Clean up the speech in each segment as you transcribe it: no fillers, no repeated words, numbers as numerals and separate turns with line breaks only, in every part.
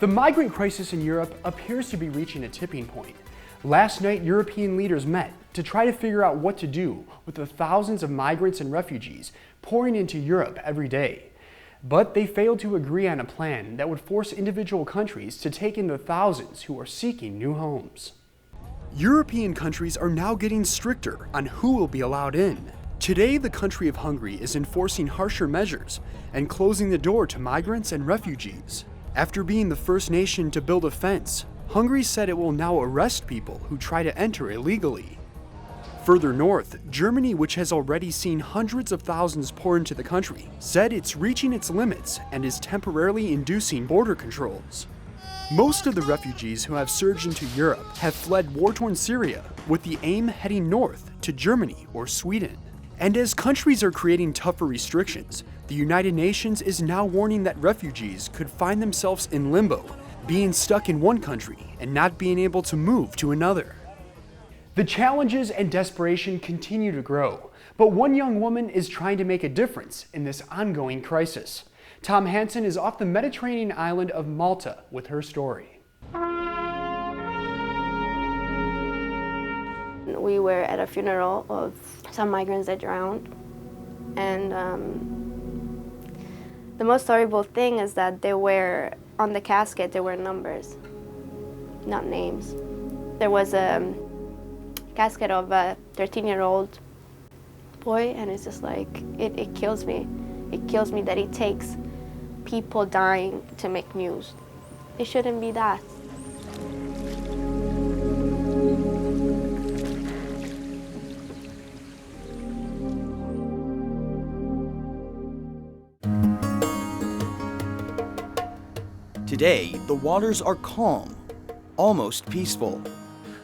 The migrant crisis in Europe appears to be reaching a tipping point. Last night, European leaders met to try to figure out what to do with the thousands of migrants and refugees pouring into Europe every day. But they failed to agree on a plan that would force individual countries to take in the thousands who are seeking new homes. European countries are now getting stricter on who will be allowed in. Today, the country of Hungary is enforcing harsher measures and closing the door to migrants and refugees. After being the first nation to build a fence, Hungary said it will now arrest people who try to enter illegally. Further north, Germany, which has already seen hundreds of thousands pour into the country, said it's reaching its limits and is temporarily inducing border controls. Most of the refugees who have surged into Europe have fled war-torn Syria, with the aim heading north to Germany or Sweden. And as countries are creating tougher restrictions, the United Nations is now warning that refugees could find themselves in limbo, being stuck in one country and not being able to move to another. The challenges and desperation continue to grow, but one young woman is trying to make a difference in this ongoing crisis. Tom Hansen is off the Mediterranean island of Malta with her story.
We were at a funeral of some migrants that drowned, and the most horrible thing is that they were, on the casket, there were numbers, not names. There was a casket of a 13-year-old boy, and it's just like, it kills me. It kills me that it takes people dying to make news. It shouldn't be that.
Today, the waters are calm, almost peaceful.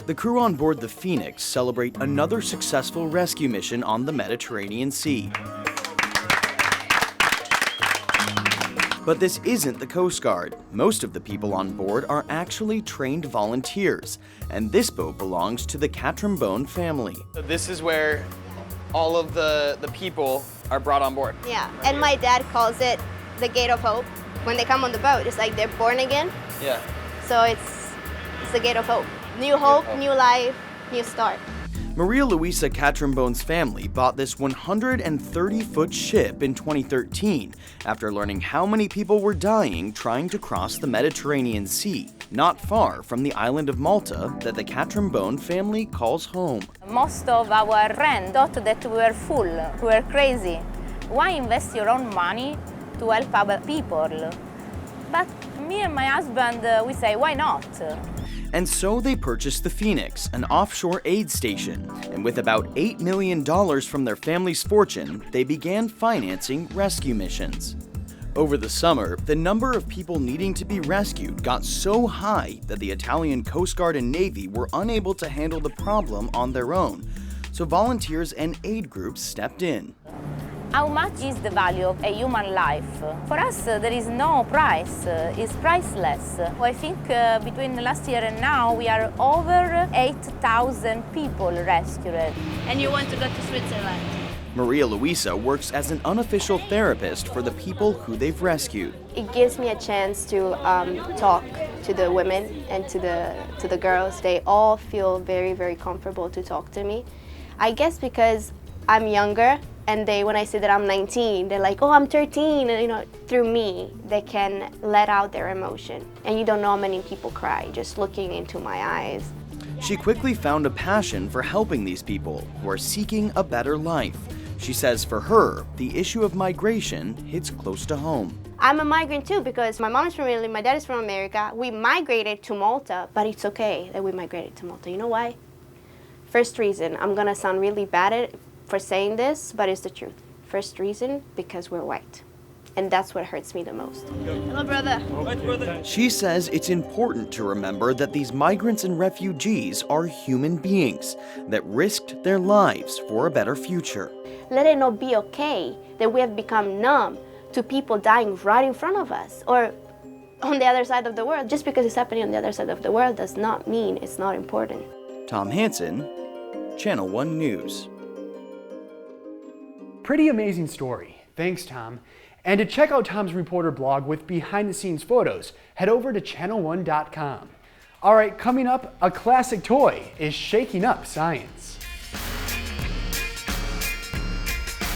The crew on board the Phoenix celebrate another successful rescue mission on the Mediterranean Sea. But this isn't the Coast Guard. Most of the people on board are actually trained volunteers, and this boat belongs to the Catrimbone family.
So this is where all of the people are brought on board.
Yeah, and my dad calls it the Gate of Hope. When they come on the boat, it's like they're born again.
Yeah.
So it's the Gate of Hope. New hope, new life, new start.
Maria Luisa Catrimbone's family bought this 130-foot ship in 2013 after learning how many people were dying trying to cross the Mediterranean Sea, not far from the island of Malta that the Catrimbone family calls home.
Most of our friends thought that we were fool, we were crazy. Why invest your own money to help other people? But me and my husband, we say, why not?
And so they purchased the Phoenix, an offshore aid station, and with about $8 million from their family's fortune, they began financing rescue missions. Over the summer, the number of people needing to be rescued got so high that the Italian Coast Guard and Navy were unable to handle the problem on their own, so volunteers and aid groups stepped in.
How much is the value of a human life? For us, there is no price, it's priceless. I think between last year and now, we are over 8,000 people rescued.
And you want to go to Switzerland?
Maria Luisa works as an unofficial therapist for the people who they've rescued.
It gives me a chance to talk to the women and to the girls. They all feel very, very comfortable to talk to me. I guess because I'm younger, and when I say that I'm 19, they're like, oh, I'm 13, and through me, they can let out their emotion. And you don't know how many people cry just looking into my eyes.
She quickly found a passion for helping these people who are seeking a better life. She says for her, the issue of migration hits close to home.
I'm a migrant too, because my mom is from Italy, my dad is from America. We migrated to Malta, but it's okay that we migrated to Malta. You know why? First reason, I'm gonna sound really bad for saying this, but it's the truth. First reason, because we're white. And that's what hurts me the most.
Hello, brother.
She says it's important to remember that these migrants and refugees are human beings that risked their lives for a better future.
Let it not be okay that we have become numb to people dying right in front of us or on the other side of the world. Just because it's happening on the other side of the world does not mean it's not important.
Tom Hansen, Channel 1 News.
Pretty amazing story. Thanks, Tom. And to check out Tom's Reporter blog with behind-the-scenes photos, head over to channel1.com. All right, coming up, a classic toy is shaking up science.